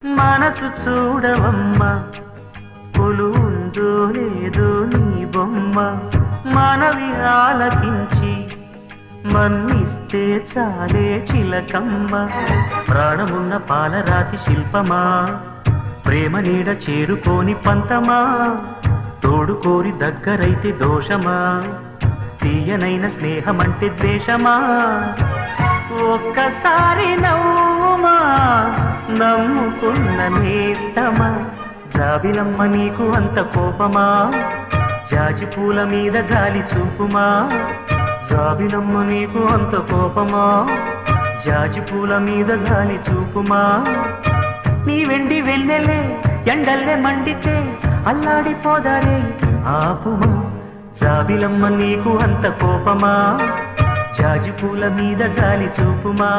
మనసు చూడవమ్మ కొలువుందో లేదో నీ బొమ్మ మనవి ఆలకించి మన్నిస్తే చాలే చిలకమ్మ ప్రాణమున్న పాలరాతి శిల్పమా ప్రేమ నీడ చేరుకోని పంతమా తోడుకోరి దగ్గరైతే దోషమా తీయనైన స్నేహమంటే ద్వేషమా ఒక్కసారి నవ్వుమా నమ్ముకున్న నేస్తమా జాబిలమ్మ నీకు అంత కోపమా జాజి పూల మీద జాలి చూపుమా జాబిలమ్మ నీకు అంత కోపమా జాజి పూల మీద జాలి చూపుమా నీ వెండి వెన్నెలే ఎండల్లే మండితే అల్లాడిపోదారే ఆపుమా జాబిలమ్మ నీకు అంత కోపమా జాజి పూల మీద జాలి చూపుమా